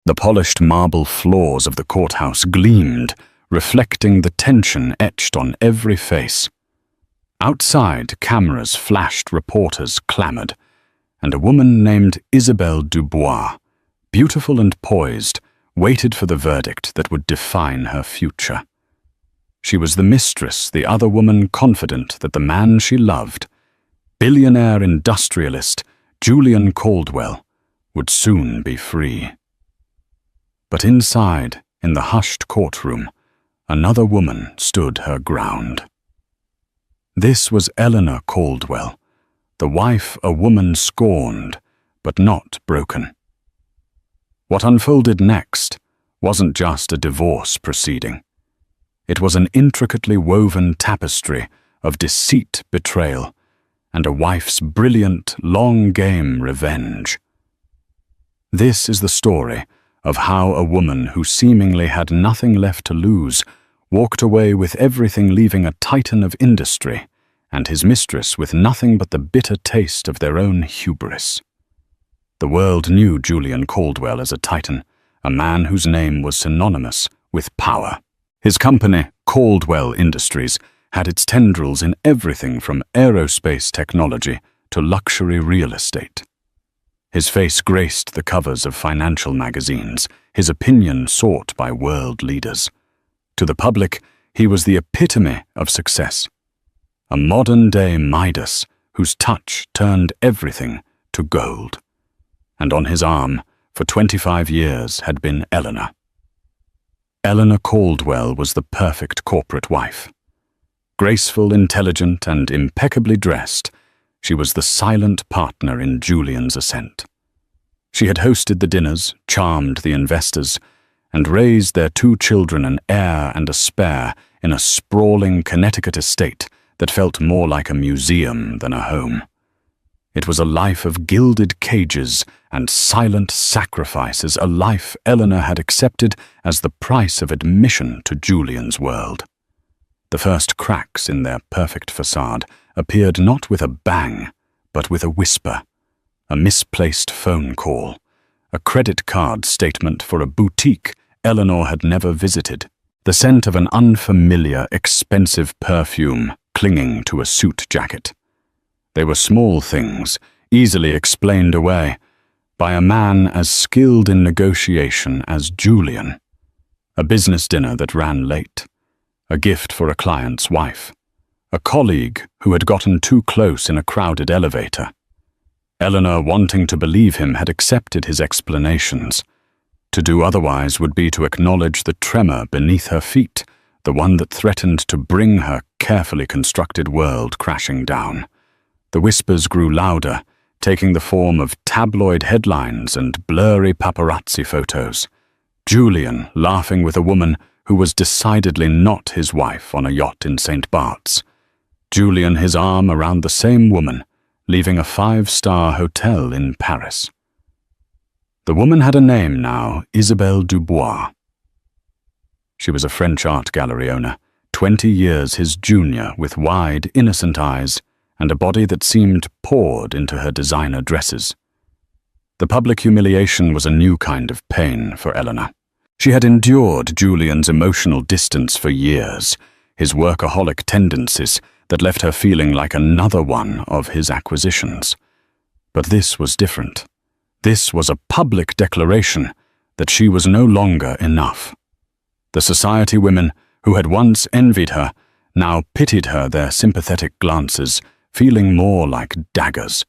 The polished marble floors of the courthouse gleamed, reflecting the tension etched on every face. Outside, cameras flashed, reporters clamored, and a woman named Isabelle Dubois, beautiful and poised, waited for the verdict that would define her future. She was the mistress, the other woman confident that the man she loved, billionaire industrialist Julian Caldwell, would soon be free. But inside, in the hushed courtroom, another woman stood her ground. This was Eleanor Caldwell, the wife a woman scorned, but not broken. What unfolded next wasn't just a divorce proceeding. It was an intricately woven tapestry of deceit, betrayal, and a wife's brilliant, long-game revenge. This is the story of how a woman who seemingly had nothing left to lose walked away with everything, leaving a titan of industry and his mistress with nothing but the bitter taste of their own hubris. The world knew Julian Caldwell as a titan, a man whose name was synonymous with power. His company, Caldwell Industries, had its tendrils in everything from aerospace technology to luxury real estate. His face graced the covers of financial magazines, his opinion sought by world leaders. To the public, he was the epitome of success, a modern-day Midas whose touch turned everything to gold. And on his arm, for 25 years, had been Eleanor. Eleanor Caldwell was the perfect corporate wife. Graceful, intelligent, and impeccably dressed, she was the silent partner in Julian's ascent. She had hosted the dinners, charmed the investors, and raised their 2 children, an heir and a spare, in a sprawling Connecticut estate that felt more like a museum than a home. It was a life of gilded cages and silent sacrifices, a life Eleanor had accepted as the price of admission to Julian's world. The first cracks in their perfect facade appeared not with a bang, but with a whisper, a misplaced phone call, a credit card statement for a boutique Eleanor had never visited, the scent of an unfamiliar, expensive perfume clinging to a suit jacket. They were small things, easily explained away, by a man as skilled in negotiation as Julian. A business dinner that ran late, a gift for a client's wife, a colleague who had gotten too close in a crowded elevator. Eleanor, wanting to believe him, had accepted his explanations. To do otherwise would be to acknowledge the tremor beneath her feet, the one that threatened to bring her carefully constructed world crashing down. The whispers grew louder, taking the form of tabloid headlines and blurry paparazzi photos. Julian laughing with a woman who was decidedly not his wife on a yacht in St. Bart's. Julian his arm around the same woman, leaving a 5-star hotel in Paris. The woman had a name now, Isabelle Dubois. She was a French art gallery owner, 20 years his junior, with wide, innocent eyes and a body that seemed poured into her designer dresses. The public humiliation was a new kind of pain for Eleanor. She had endured Julian's emotional distance for years, his workaholic tendencies that left her feeling like another one of his acquisitions. But this was different. This was a public declaration that she was no longer enough. The society women who had once envied her now pitied her, their sympathetic glances feeling more like daggers.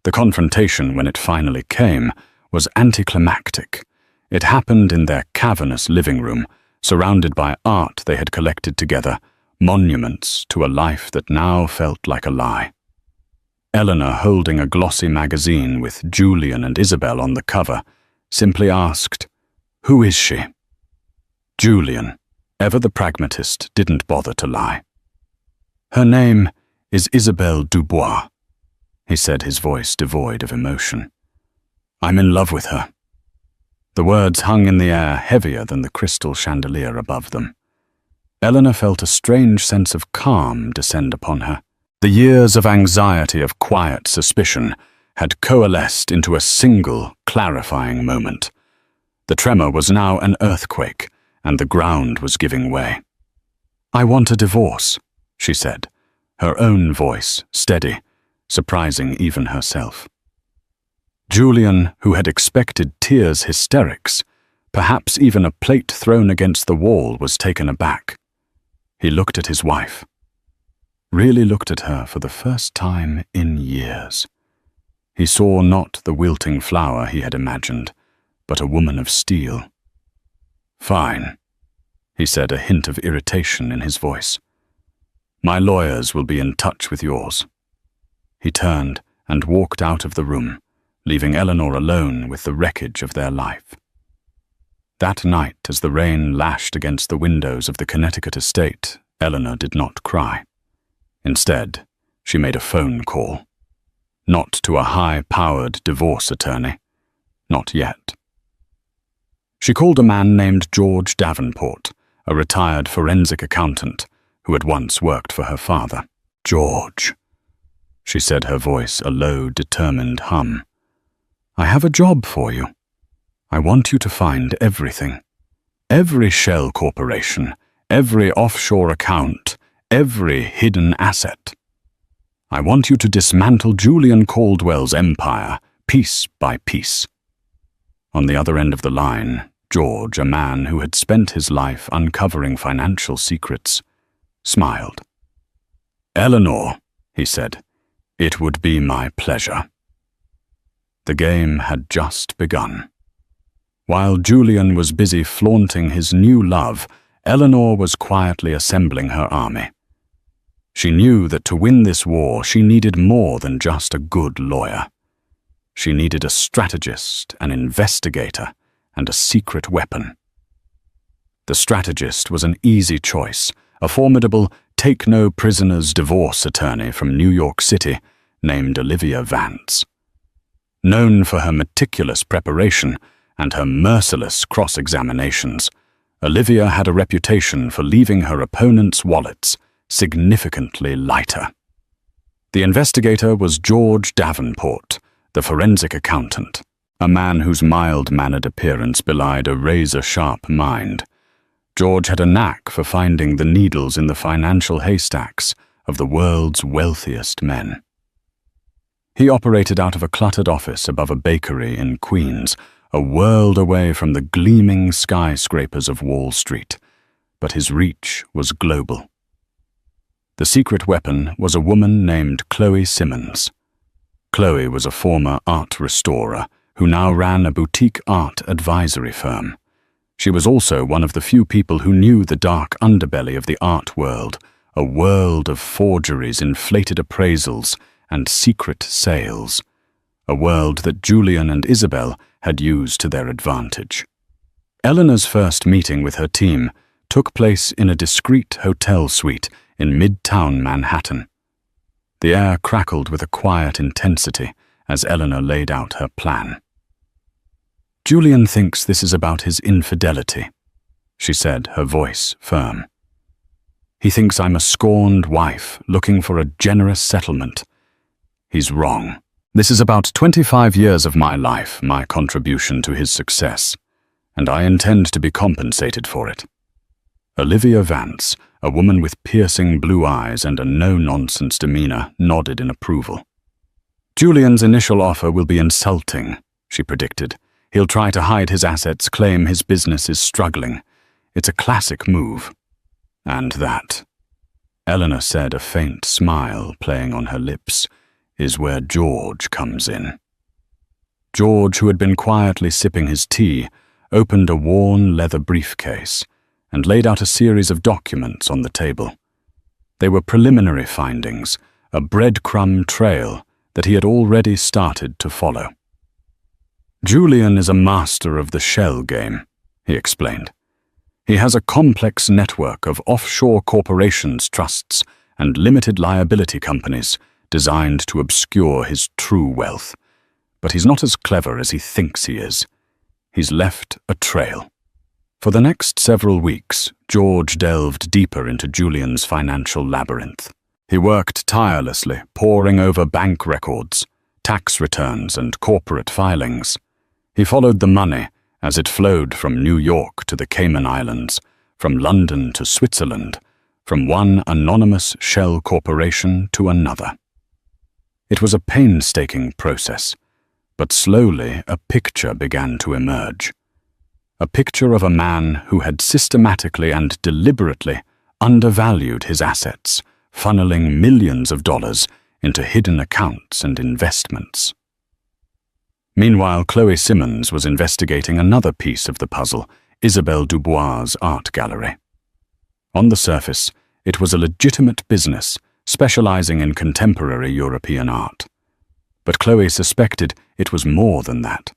The confrontation, when it finally came, was anticlimactic. It happened in their cavernous living room, surrounded by art they had collected together, monuments to a life that now felt like a lie. Eleanor, holding a glossy magazine with Julian and Isabel on the cover, simply asked, "Who is she?" Julian, ever the pragmatist, didn't bother to lie. "Her name is Isabelle Dubois," he said, his voice devoid of emotion. "I'm in love with her." The words hung in the air, heavier than the crystal chandelier above them. Eleanor felt a strange sense of calm descend upon her. The years of anxiety, of quiet suspicion, had coalesced into a single, clarifying moment. The tremor was now an earthquake, and the ground was giving way. "I want a divorce," she said, her own voice steady, surprising even herself. Julian, who had expected tears hysterics, perhaps even a plate thrown against the wall, was taken aback. He looked at his wife. Really looked at her for the first time in years. He saw not the wilting flower he had imagined, but a woman of steel. "Fine," he said, a hint of irritation in his voice. "My lawyers will be in touch with yours." He turned and walked out of the room, leaving Eleanor alone with the wreckage of their life. That night, as the rain lashed against the windows of the Connecticut estate, Eleanor did not cry. Instead, she made a phone call. Not to a high-powered divorce attorney. Not yet. She called a man named George Davenport, a retired forensic accountant who had once worked for her father. "George," she said, her voice a low, determined hum. "I have a job for you. I want you to find everything. Every shell corporation, every offshore account, every hidden asset. I want you to dismantle Julian Caldwell's empire, piece by piece." On the other end of the line, George, a man who had spent his life uncovering financial secrets, smiled. "Eleanor," he said, "it would be my pleasure." The game had just begun. While Julian was busy flaunting his new love, Eleanor was quietly assembling her army. She knew that to win this war, she needed more than just a good lawyer. She needed a strategist, an investigator, and a secret weapon. The strategist was an easy choice, a formidable take-no-prisoners divorce attorney from New York City named Olivia Vance. Known for her meticulous preparation and her merciless cross-examinations, Olivia had a reputation for leaving her opponents' wallets significantly lighter. The investigator was George Davenport, the forensic accountant, a man whose mild-mannered appearance belied a razor-sharp mind. George had a knack for finding the needles in the financial haystacks of the world's wealthiest men. He operated out of a cluttered office above a bakery in Queens, a world away from the gleaming skyscrapers of Wall Street, but his reach was global. The secret weapon was a woman named Chloe Simmons. Chloe was a former art restorer who now ran a boutique art advisory firm. She was also one of the few people who knew the dark underbelly of the art world, a world of forgeries, inflated appraisals, and secret sales, a world that Julian and Isabel had used to their advantage. Eleanor's first meeting with her team took place in a discreet hotel suite in Midtown Manhattan. The air crackled with a quiet intensity as Eleanor laid out her plan. "Julian thinks this is about his infidelity," she said, her voice firm. "He thinks I'm a scorned wife looking for a generous settlement. He's wrong. This is about 25 years of my life, my contribution to his success, and I intend to be compensated for it." Olivia Vance, a woman with piercing blue eyes and a no-nonsense demeanor, nodded in approval. "Julian's initial offer will be insulting," she predicted. "He'll try to hide his assets, claim his business is struggling. It's a classic move." "And that," Eleanor said, a faint smile playing on her lips, "is where George comes in." George, who had been quietly sipping his tea, opened a worn leather briefcase and laid out a series of documents on the table. They were preliminary findings, a breadcrumb trail that he had already started to follow. "Julian is a master of the shell game," he explained. "He has a complex network of offshore corporations, trusts, and limited liability companies designed to obscure his true wealth. But he's not as clever as he thinks he is. He's left a trail." For the next several weeks, George delved deeper into Julian's financial labyrinth. He worked tirelessly, poring over bank records, tax returns, and corporate filings. He followed the money as it flowed from New York to the Cayman Islands, from London to Switzerland, from one anonymous shell corporation to another. It was a painstaking process, but slowly a picture began to emerge. A picture of a man who had systematically and deliberately undervalued his assets, funneling millions of dollars into hidden accounts and investments. Meanwhile, Chloe Simmons was investigating another piece of the puzzle, Isabelle Dubois' art gallery. On the surface, it was a legitimate business specializing in contemporary European art. But Chloe suspected it was more than that.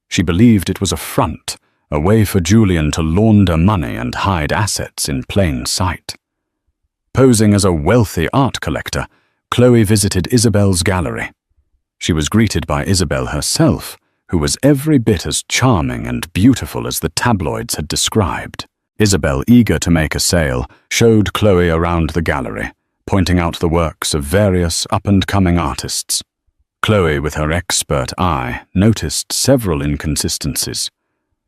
She believed it was a front, a way for Julian to launder money and hide assets in plain sight. Posing as a wealthy art collector, Chloe visited Isabelle's gallery. She was greeted by Isabelle herself, who was every bit as charming and beautiful as the tabloids had described. Isabelle, eager to make a sale, showed Chloe around the gallery, pointing out the works of various up-and-coming artists. Chloe, with her expert eye, noticed several inconsistencies.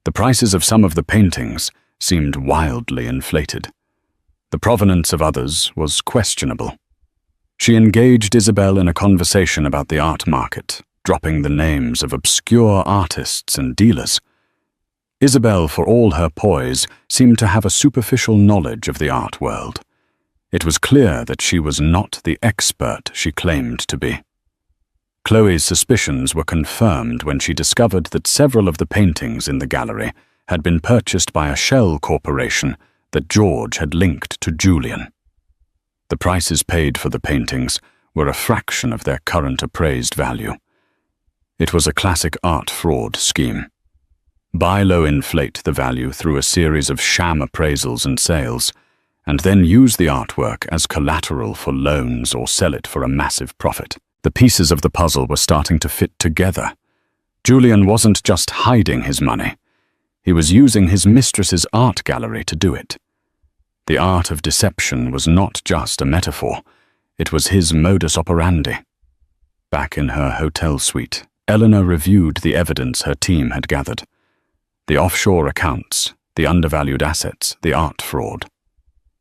The prices of some of the paintings seemed wildly inflated. The provenance of others was questionable. She engaged Isabelle in a conversation about the art market, dropping the names of obscure artists and dealers. Isabelle, for all her poise, seemed to have a superficial knowledge of the art world. It was clear that she was not the expert she claimed to be. Chloe's suspicions were confirmed when she discovered that several of the paintings in the gallery had been purchased by a shell corporation that George had linked to Julian. The prices paid for the paintings were a fraction of their current appraised value. It was a classic art fraud scheme. Buy low, inflate the value through a series of sham appraisals and sales, and then use the artwork as collateral for loans or sell it for a massive profit. The pieces of the puzzle were starting to fit together. Julian wasn't just hiding his money. He was using his mistress's art gallery to do it. The art of deception was not just a metaphor. It was his modus operandi. Back in her hotel suite, Eleanor reviewed the evidence her team had gathered. The offshore accounts, the undervalued assets, the art fraud.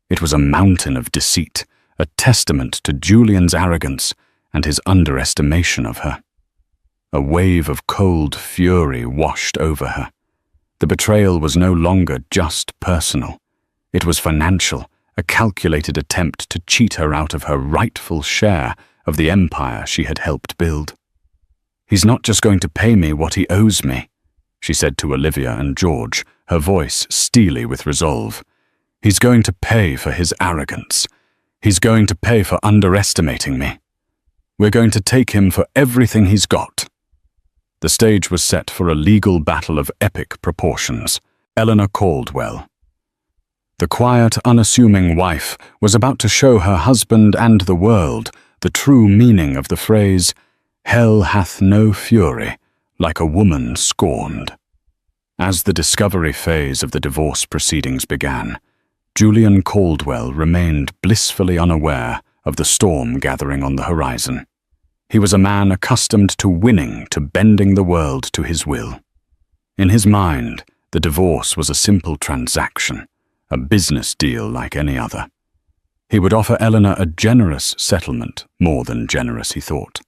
It was a mountain of deceit, a testament to Julian's arrogance and his underestimation of her. A wave of cold fury washed over her. The betrayal was no longer just personal. It was financial, a calculated attempt to cheat her out of her rightful share of the empire she had helped build. "He's not just going to pay me what he owes me," she said to Olivia and George, her voice steely with resolve. "He's going to pay for his arrogance. He's going to pay for underestimating me. We're going to take him for everything he's got." The stage was set for a legal battle of epic proportions. Eleanor Caldwell. The quiet, unassuming wife was about to show her husband and the world the true meaning of the phrase, "Hell hath no fury like a woman scorned." As the discovery phase of the divorce proceedings began, Julian Caldwell remained blissfully unaware of the storm gathering on the horizon. He was a man accustomed to winning, to bending the world to his will. In his mind, the divorce was a simple transaction, a business deal like any other. He would offer Eleanor a generous settlement, more than generous, he thought,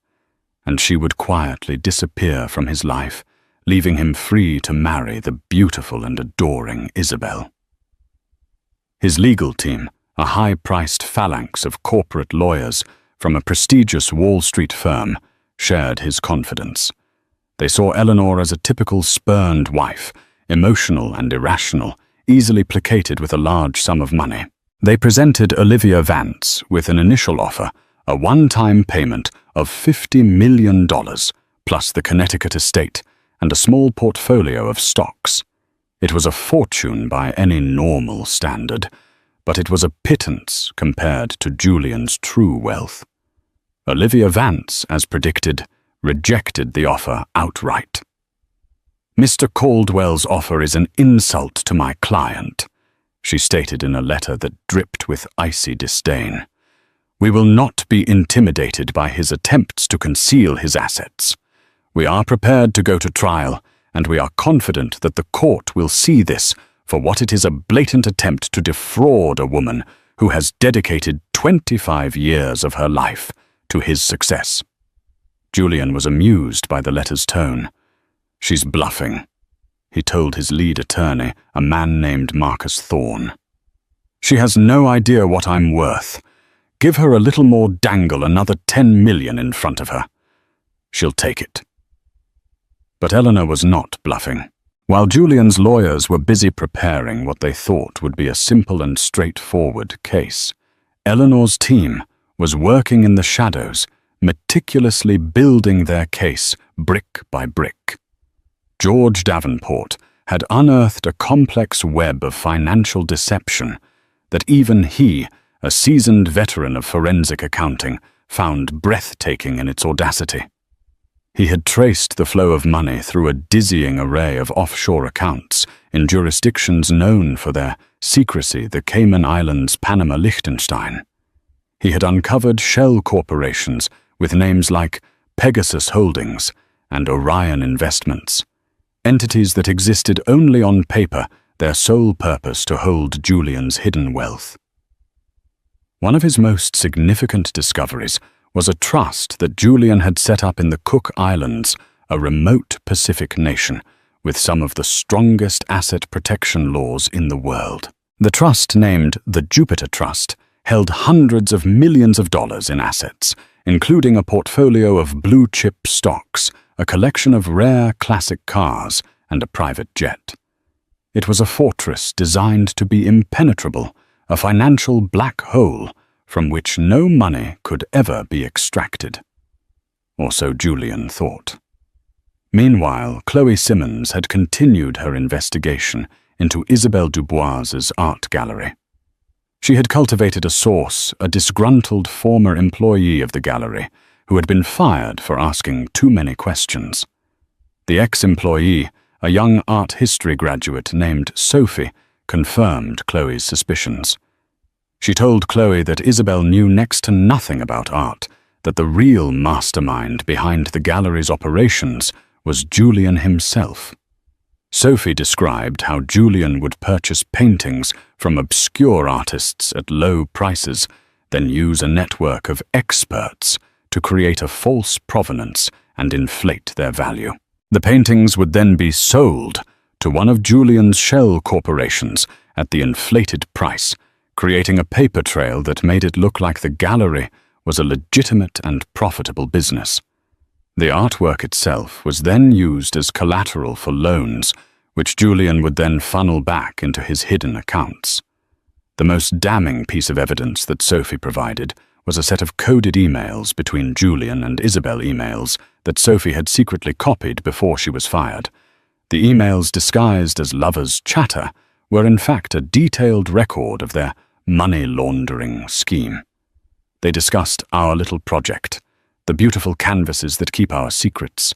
and she would quietly disappear from his life, leaving him free to marry the beautiful and adoring Isabelle. His legal team, a high-priced phalanx of corporate lawyers from a prestigious Wall Street firm, shared his confidence. They saw Eleanor as a typical spurned wife, emotional and irrational, easily placated with a large sum of money. They presented Olivia Vance with an initial offer, a one-time payment of $50 million, plus the Connecticut estate and a small portfolio of stocks. It was a fortune by any normal standard, but it was a pittance compared to Julian's true wealth. Olivia Vance, as predicted, rejected the offer outright. "Mr. Caldwell's offer is an insult to my client," she stated in a letter that dripped with icy disdain. "We will not be intimidated by his attempts to conceal his assets. We are prepared to go to trial, and we are confident that the court will see this for what it is, a blatant attempt to defraud a woman who has dedicated 25 years of her life to his success." Julian was amused by the letter's tone. "She's bluffing," he told his lead attorney, a man named Marcus Thorne. "She has no idea what I'm worth. Give her a little more dangle, another 10 million in front of her. She'll take it." But Eleanor was not bluffing. While Julian's lawyers were busy preparing what they thought would be a simple and straightforward case, Eleanor's team was working in the shadows, meticulously building their case brick by brick. George Davenport had unearthed a complex web of financial deception that even he, a seasoned veteran of forensic accounting, found breathtaking in its audacity. He had traced the flow of money through a dizzying array of offshore accounts in jurisdictions known for their secrecy, the Cayman Islands, Panama, Liechtenstein. He had uncovered shell corporations with names like Pegasus Holdings and Orion Investments, entities that existed only on paper, their sole purpose to hold Julian's hidden wealth. One of his most significant discoveries was a trust that Julian had set up in the Cook Islands, a remote Pacific nation with some of the strongest asset protection laws in the world. The trust, named the Jupiter Trust, held hundreds of millions of dollars in assets, including a portfolio of blue-chip stocks, a collection of rare classic cars, and a private jet. It was a fortress designed to be impenetrable, a financial black hole from which no money could ever be extracted. Or so Julian thought. Meanwhile, Chloe Simmons had continued her investigation into Isabelle Dubois's art gallery. She had cultivated a source, a disgruntled former employee of the gallery, who had been fired for asking too many questions. The ex-employee, a young art history graduate named Sophie, confirmed Chloe's suspicions. She told Chloe that Isabelle knew next to nothing about art, that the real mastermind behind the gallery's operations was Julian himself. Sophie described how Julian would purchase paintings from obscure artists at low prices, then use a network of experts to create a false provenance and inflate their value. The paintings would then be sold to one of Julian's shell corporations at the inflated price, creating a paper trail that made it look like the gallery was a legitimate and profitable business. The artwork itself was then used as collateral for loans, which Julian would then funnel back into his hidden accounts. The most damning piece of evidence that Sophie provided was a set of coded emails between Julian and Isabelle emails that Sophie had secretly copied before she was fired. The emails, disguised as lovers' chatter, were in fact a detailed record of their money laundering scheme. They discussed our little project, the beautiful canvases that keep our secrets,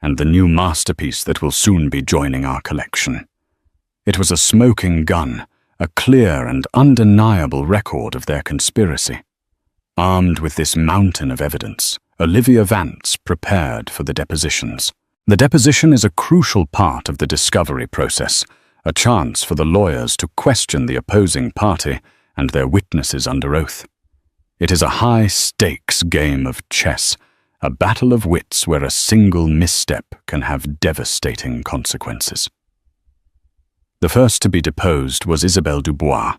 and the new masterpiece that will soon be joining our collection. It was a smoking gun, a clear and undeniable record of their conspiracy. Armed with this mountain of evidence, Olivia Vance prepared for the depositions. The deposition is a crucial part of the discovery process, a chance for the lawyers to question the opposing party and their witnesses under oath. It is a high-stakes game of chess, a battle of wits where a single misstep can have devastating consequences. The first to be deposed was Isabelle Dubois.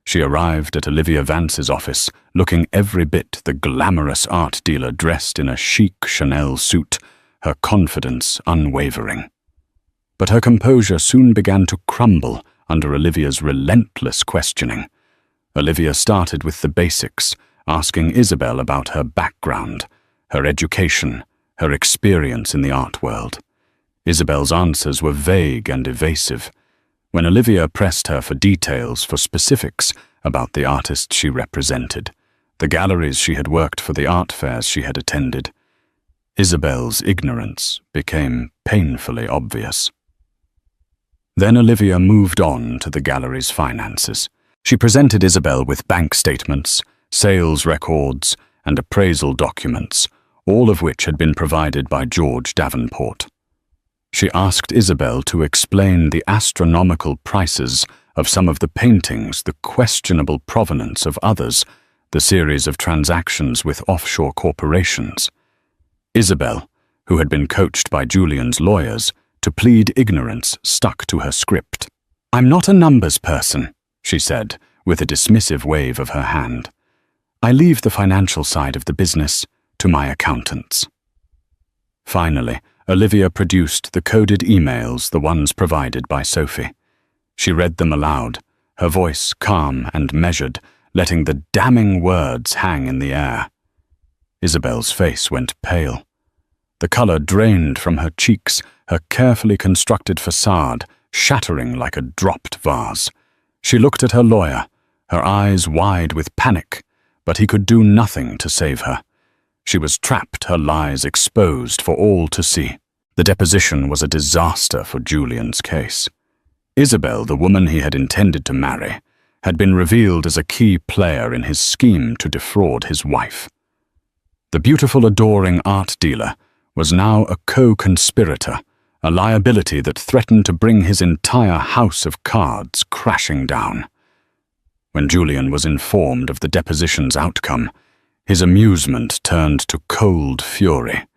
She arrived at Olivia Vance's office, looking every bit the glamorous art dealer dressed in a chic Chanel suit, her confidence unwavering. But her composure soon began to crumble under Olivia's relentless questioning. Olivia started with the basics, asking Isabelle about her background, her education, her experience in the art world. Isabelle's answers were vague and evasive. When Olivia pressed her for details, for specifics about the artists she represented, the galleries she had worked for, the art fairs she had attended, Isabelle's ignorance became painfully obvious. Then Olivia moved on to the gallery's finances. She presented Isabelle with bank statements, sales records, and appraisal documents, all of which had been provided by George Davenport. She asked Isabel to explain the astronomical prices of some of the paintings, the questionable provenance of others, the series of transactions with offshore corporations. Isabel, who had been coached by Julian's lawyers to plead ignorance, stuck to her script. "I'm not a numbers person," she said, with a dismissive wave of her hand. "I leave the financial side of the business to my accountants." Finally, Olivia produced the coded emails, the ones provided by Sophie. She read them aloud, her voice calm and measured, letting the damning words hang in the air. Isabel's face went pale. The color drained from her cheeks, her carefully constructed facade shattering like a dropped vase. She looked at her lawyer, her eyes wide with panic, but he could do nothing to save her. She was trapped, her lies exposed for all to see. The deposition was a disaster for Julian's case. Isabel, the woman he had intended to marry, had been revealed as a key player in his scheme to defraud his wife. The beautiful, adoring art dealer was now a co-conspirator, a liability that threatened to bring his entire house of cards crashing down. When Julian was informed of the deposition's outcome, his amusement turned to cold fury.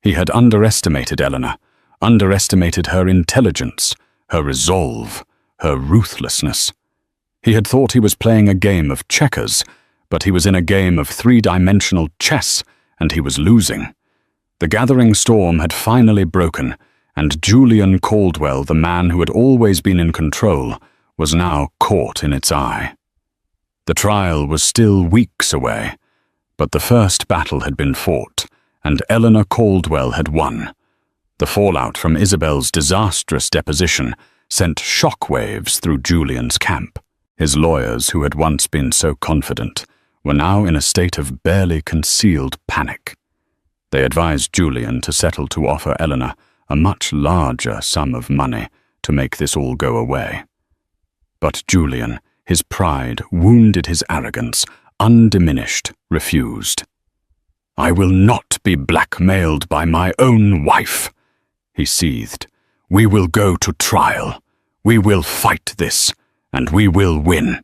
He had underestimated Eleanor, underestimated her intelligence, her resolve, her ruthlessness. He had thought he was playing a game of checkers, but he was in a game of three-dimensional chess, and he was losing. The gathering storm had finally broken, and Julian Caldwell, the man who had always been in control, was now caught in its eye. The trial was still weeks away, but the first battle had been fought, and Eleanor Caldwell had won. The fallout from Isabel's disastrous deposition sent shockwaves through Julian's camp. His lawyers, who had once been so confident, were now in a state of barely concealed panic. They advised Julian to settle to offer Eleanor a much larger sum of money to make this all go away. But Julian, his pride wounded his arrogance, undiminished, refused. "I will not be blackmailed by my own wife," he seethed. "We will go to trial. We will fight this, and we will win."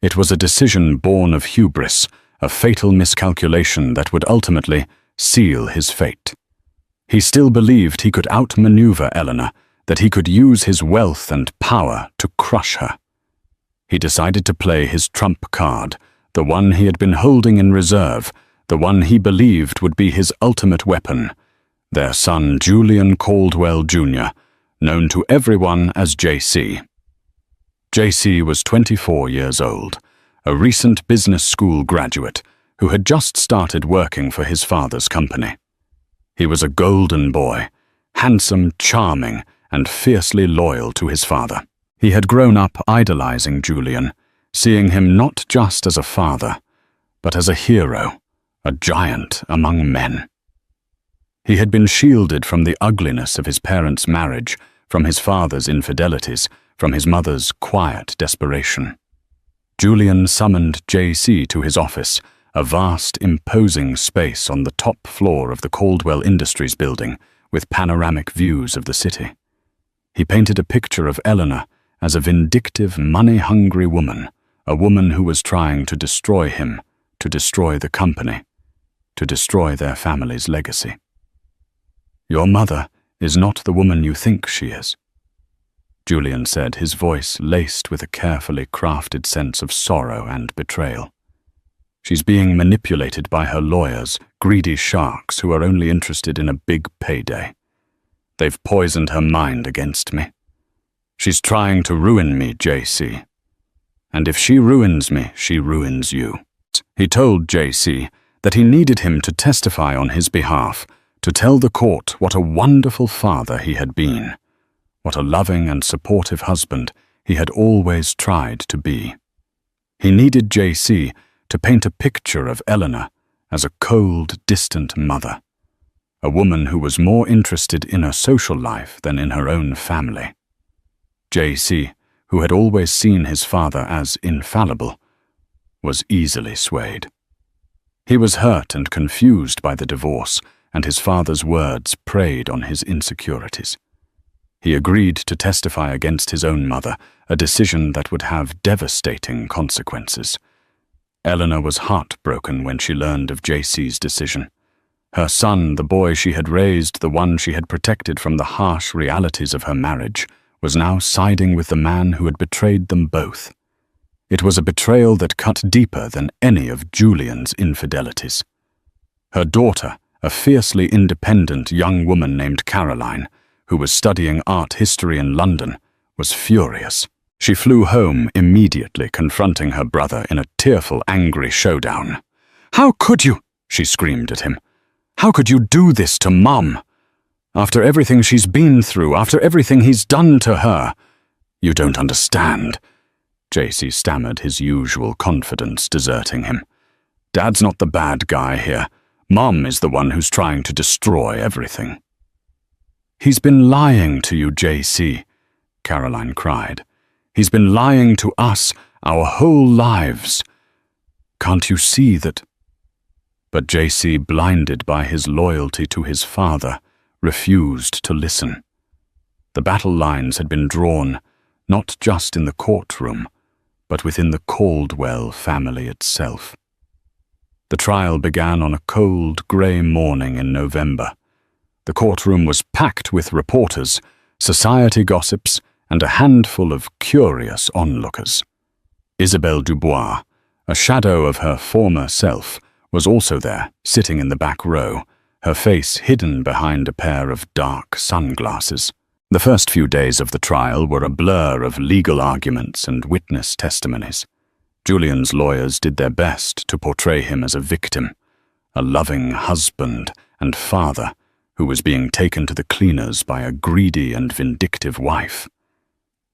It was a decision born of hubris, a fatal miscalculation that would ultimately seal his fate. He still believed he could outmaneuver Eleanor, that he could use his wealth and power to crush her. He decided to play his trump card, the one he had been holding in reserve, the one he believed would be his ultimate weapon, their son Julian Caldwell Jr., known to everyone as JC. JC was 24 years old, a recent business school graduate who had just started working for his father's company. He was a golden boy, handsome, charming, and fiercely loyal to his father. He had grown up idolizing Julian, seeing him not just as a father, but as a hero, a giant among men. He had been shielded from the ugliness of his parents' marriage, from his father's infidelities, from his mother's quiet desperation. Julian summoned JC to his office, a vast, imposing space on the top floor of the Caldwell Industries building, with panoramic views of the city. He painted a picture of Eleanor as a vindictive, money-hungry woman, a woman who was trying to destroy him, to destroy the company, to destroy their family's legacy. "Your mother is not the woman you think she is," Julian said, his voice laced with a carefully crafted sense of sorrow and betrayal. "She's being manipulated by her lawyers, greedy sharks who are only interested in a big payday. They've poisoned her mind against me. She's trying to ruin me, JC. And if she ruins me, she ruins you." He told JC that he needed him to testify on his behalf, to tell the court what a wonderful father he had been, what a loving and supportive husband he had always tried to be. He needed JC to paint a picture of Eleanor as a cold, distant mother, a woman who was more interested in her social life than in her own family. JC, who had always seen his father as infallible, was easily swayed. He was hurt and confused by the divorce, and his father's words preyed on his insecurities. He agreed to testify against his own mother, a decision that would have devastating consequences. Eleanor was heartbroken when she learned of JC's decision. Her son, the boy she had raised, the one she had protected from the harsh realities of her marriage, was now siding with the man who had betrayed them both. It was a betrayal that cut deeper than any of Julian's infidelities. Her daughter, a fiercely independent young woman named Caroline, who was studying art history in London, was furious. She flew home immediately, confronting her brother in a tearful, angry showdown. "How could you?" she screamed at him. "How could you do this to Mum? After everything she's been through, after everything he's done to her. You don't understand." JC stammered, his usual confidence deserting him. "Dad's not the bad guy here. Mum is the one who's trying to destroy everything." "He's been lying to you, JC," Caroline cried. "He's been lying to us our whole lives. Can't you see that?" But JC, blinded by his loyalty to his father, refused to listen. The battle lines had been drawn, not just in the courtroom, but within the Caldwell family itself. The trial began on a cold, grey morning in November. The courtroom was packed with reporters, society gossips, and a handful of curious onlookers. Isabelle Dubois, a shadow of her former self, was also there, sitting in the back row, her face hidden behind a pair of dark sunglasses. The first few days of the trial were a blur of legal arguments and witness testimonies. Julian's lawyers did their best to portray him as a victim, a loving husband and father who was being taken to the cleaners by a greedy and vindictive wife.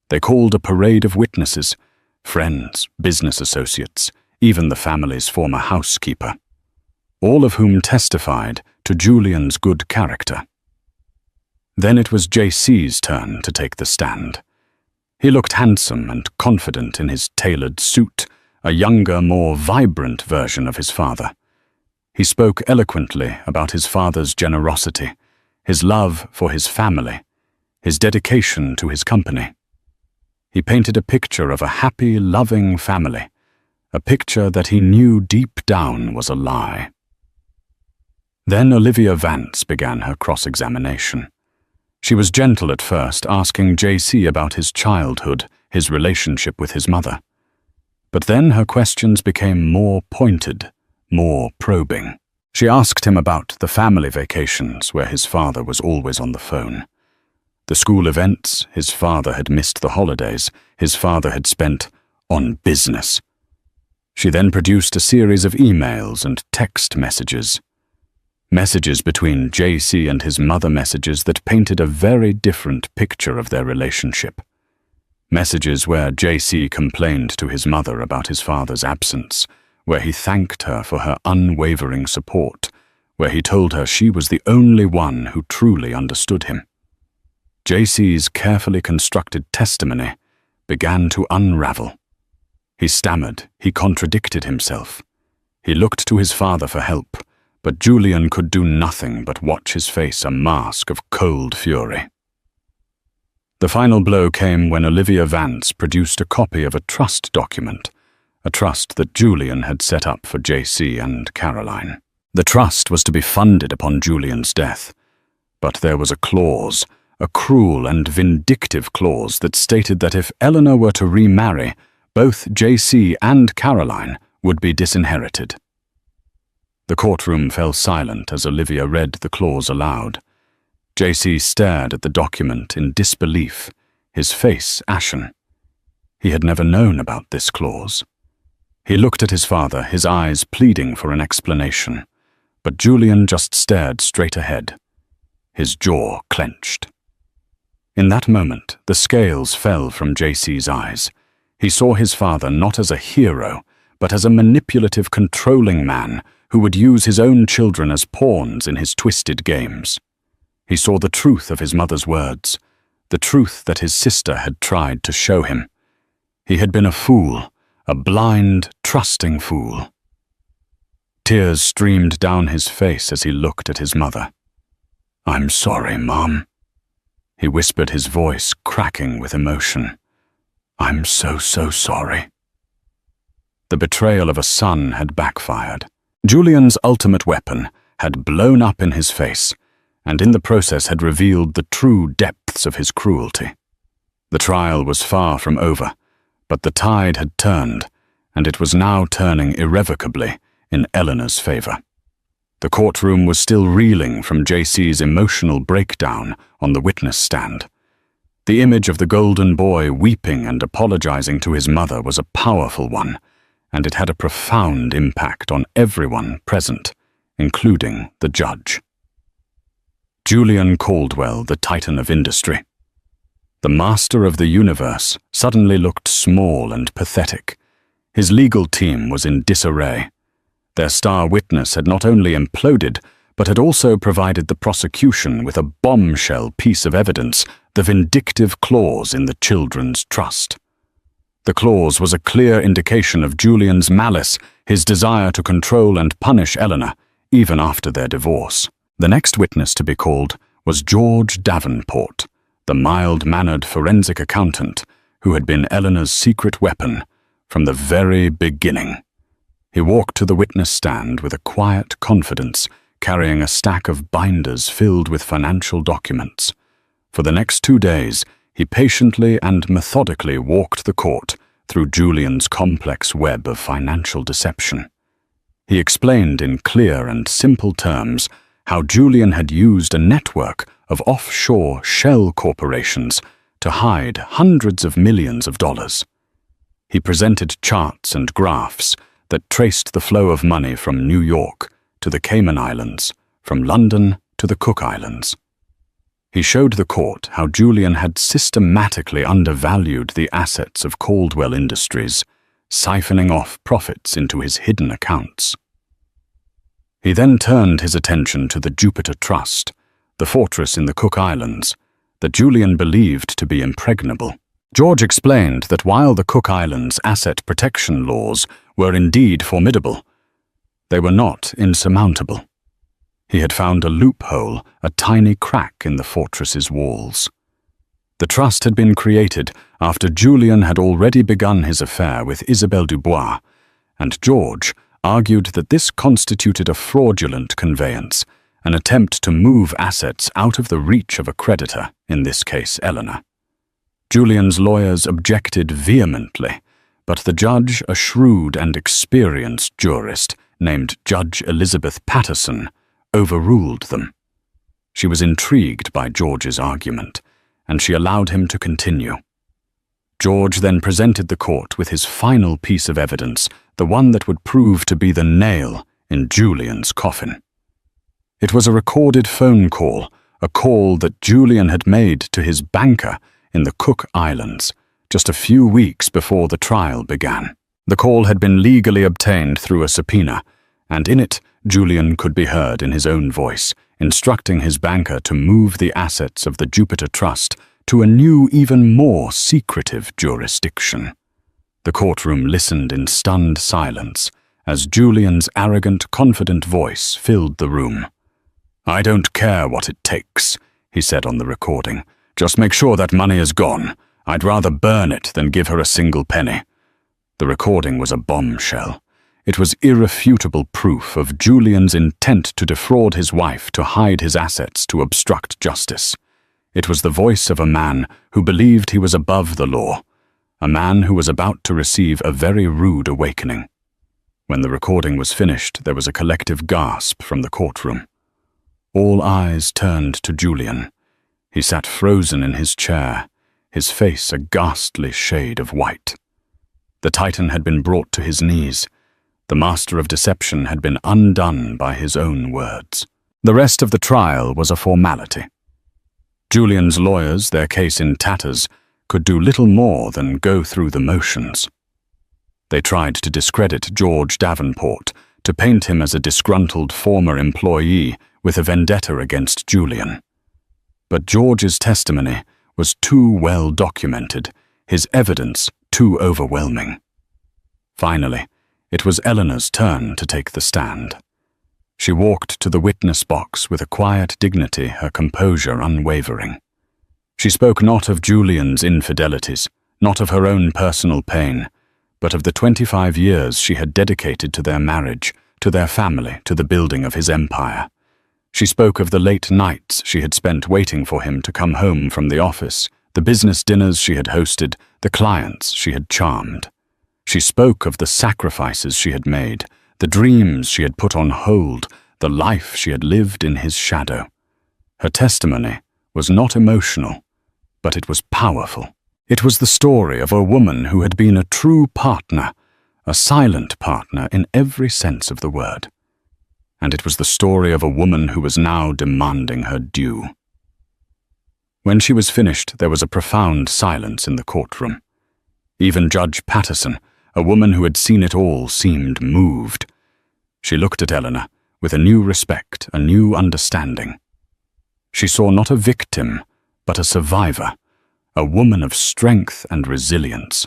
They called a parade of witnesses, friends, business associates, even the family's former housekeeper, all of whom testified to Julian's good character. Then it was JC's turn to take the stand. He looked handsome and confident in his tailored suit, a younger, more vibrant version of his father. He spoke eloquently about his father's generosity, his love for his family, his dedication to his company. He painted a picture of a happy, loving family, a picture that he knew deep down was a lie. Then Olivia Vance began her cross-examination. She was gentle at first, asking JC about his childhood, his relationship with his mother. But then her questions became more pointed, more probing. She asked him about the family vacations where his father was always on the phone. The school events, his father had missed the holidays, his father had spent on business. She then produced a series of emails and text messages. Messages between JC and his mother, messages that painted a very different picture of their relationship. Messages where JC complained to his mother about his father's absence, where he thanked her for her unwavering support, where he told her she was the only one who truly understood him. JC's carefully constructed testimony began to unravel. He stammered, he contradicted himself. He looked to his father for help, but Julian could do nothing but watch his face, a mask of cold fury. The final blow came when Olivia Vance produced a copy of a trust document, a trust that Julian had set up for JC and Caroline. The trust was to be funded upon Julian's death, but there was a clause, a cruel and vindictive clause that stated that if Eleanor were to remarry, both JC and Caroline would be disinherited. The courtroom fell silent as Olivia read the clause aloud. JC stared at the document in disbelief, his face ashen. He had never known about this clause. He looked at his father, his eyes pleading for an explanation, but Julian just stared straight ahead. His jaw clenched. In that moment, the scales fell from JC's eyes. He saw his father not as a hero, but as a manipulative, controlling man who would use his own children as pawns in his twisted games. He saw the truth of his mother's words, the truth that his sister had tried to show him. He had been a fool, a blind, trusting fool. Tears streamed down his face as he looked at his mother. "I'm sorry, Mom," He whispered, his voice cracking with emotion. "I'm so sorry." The betrayal of a son had backfired. Julian's ultimate weapon had blown up in his face, and in the process had revealed the true depths of his cruelty. The trial was far from over, but the tide had turned, and it was now turning irrevocably in Eleanor's favor. The courtroom was still reeling from JC's emotional breakdown on the witness stand. The image of the golden boy weeping and apologizing to his mother was a powerful one, and it had a profound impact on everyone present, including the judge. Julian Caldwell, the titan of industry. The master of the universe suddenly looked small and pathetic. His legal team was in disarray. Their star witness had not only imploded, but had also provided the prosecution with a bombshell piece of evidence, the vindictive clause in the children's trust. The clause was a clear indication of Julian's malice, his desire to control and punish Eleanor, even after their divorce. The next witness to be called was George Davenport, the mild-mannered forensic accountant who had been Eleanor's secret weapon from the very beginning. He walked to the witness stand with a quiet confidence, carrying a stack of binders filled with financial documents. For the next 2 days, he patiently and methodically walked the court through Julian's complex web of financial deception. He explained in clear and simple terms how Julian had used a network of offshore shell corporations to hide hundreds of millions of dollars. He presented charts and graphs that traced the flow of money from New York to the Cayman Islands, from London to the Cook Islands. He showed the court how Julian had systematically undervalued the assets of Caldwell Industries, siphoning off profits into his hidden accounts. He then turned his attention to the Jupiter Trust, the fortress in the Cook Islands, that Julian believed to be impregnable. George explained that while the Cook Islands' asset protection laws were indeed formidable, they were not insurmountable. He had found a loophole, a tiny crack in the fortress's walls. The trust had been created after Julian had already begun his affair with Isabelle Dubois, and George argued that this constituted a fraudulent conveyance, an attempt to move assets out of the reach of a creditor, in this case Eleanor. Julian's lawyers objected vehemently, but the judge, a shrewd and experienced jurist named Judge Elizabeth Patterson, overruled them. She was intrigued by George's argument, and she allowed him to continue. George then presented the court with his final piece of evidence, the one that would prove to be the nail in Julian's coffin. It was a recorded phone call, a call that Julian had made to his banker in the Cook Islands, just a few weeks before the trial began. The call had been legally obtained through a subpoena, and in it, Julian could be heard in his own voice, instructing his banker to move the assets of the Jupiter Trust to a new, even more secretive jurisdiction. The courtroom listened in stunned silence as Julian's arrogant, confident voice filled the room. "I don't care what it takes," he said on the recording. "Just make sure that money is gone. I'd rather burn it than give her a single penny." The recording was a bombshell. It was irrefutable proof of Julian's intent to defraud his wife, to hide his assets, to obstruct justice. It was the voice of a man who believed he was above the law, a man who was about to receive a very rude awakening. When the recording was finished, there was a collective gasp from the courtroom. All eyes turned to Julian. He sat frozen in his chair, his face a ghastly shade of white. The Titan had been brought to his knees. The master of deception had been undone by his own words. The rest of the trial was a formality. Julian's lawyers, their case in tatters, could do little more than go through the motions. They tried to discredit George Davenport, to paint him as a disgruntled former employee with a vendetta against Julian. But George's testimony was too well documented, his evidence too overwhelming. Finally, it was Eleanor's turn to take the stand. She walked to the witness box with a quiet dignity, her composure unwavering. She spoke not of Julian's infidelities, not of her own personal pain, but of the 25 years she had dedicated to their marriage, to their family, to the building of his empire. She spoke of the late nights she had spent waiting for him to come home from the office, the business dinners she had hosted, the clients she had charmed. She spoke of the sacrifices she had made, the dreams she had put on hold, the life she had lived in his shadow. Her testimony was not emotional, but it was powerful. It was the story of a woman who had been a true partner, a silent partner in every sense of the word. And it was the story of a woman who was now demanding her due. When she was finished, there was a profound silence in the courtroom. Even Judge Patterson, a woman who had seen it all, seemed moved. She looked at Eleanor with a new respect, a new understanding. She saw not a victim, but a survivor, a woman of strength and resilience.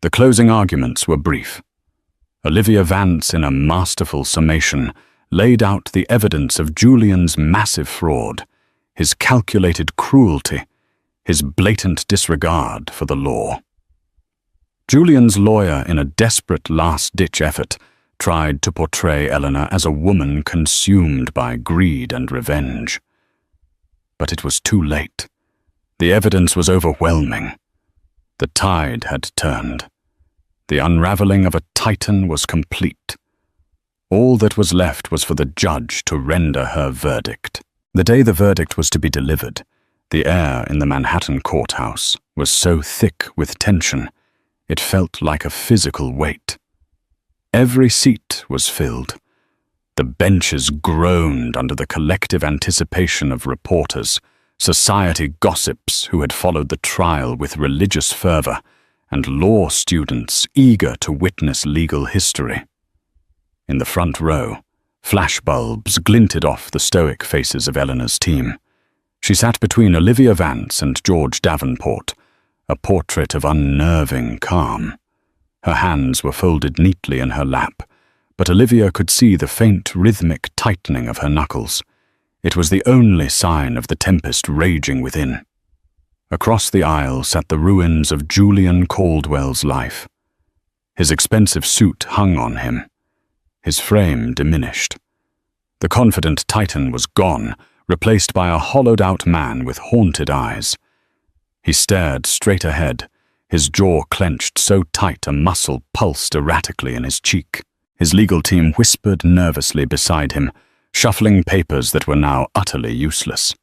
The closing arguments were brief. Olivia Vance, in a masterful summation, laid out the evidence of Julian's massive fraud, his calculated cruelty, his blatant disregard for the law. Julian's lawyer, in a desperate last-ditch effort, tried to portray Eleanor as a woman consumed by greed and revenge. But it was too late. The evidence was overwhelming. The tide had turned. The unraveling of a titan was complete. All that was left was for the judge to render her verdict. The day the verdict was to be delivered, the air in the Manhattan courthouse was so thick with tension, it felt like a physical weight. Every seat was filled. The benches groaned under the collective anticipation of reporters, society gossips who had followed the trial with religious fervor, and law students eager to witness legal history. In the front row, flashbulbs glinted off the stoic faces of Eleanor's team. She sat between Olivia Vance and George Davenport, a portrait of unnerving calm. Her hands were folded neatly in her lap, but Olivia could see the faint rhythmic tightening of her knuckles. It was the only sign of the tempest raging within. Across the aisle sat the ruins of Julian Caldwell's life. His expensive suit hung on him. His frame diminished. The confident Titan was gone, replaced by a hollowed-out man with haunted eyes. He stared straight ahead, his jaw clenched so tight a muscle pulsed erratically in his cheek. His legal team whispered nervously beside him, shuffling papers that were now utterly useless.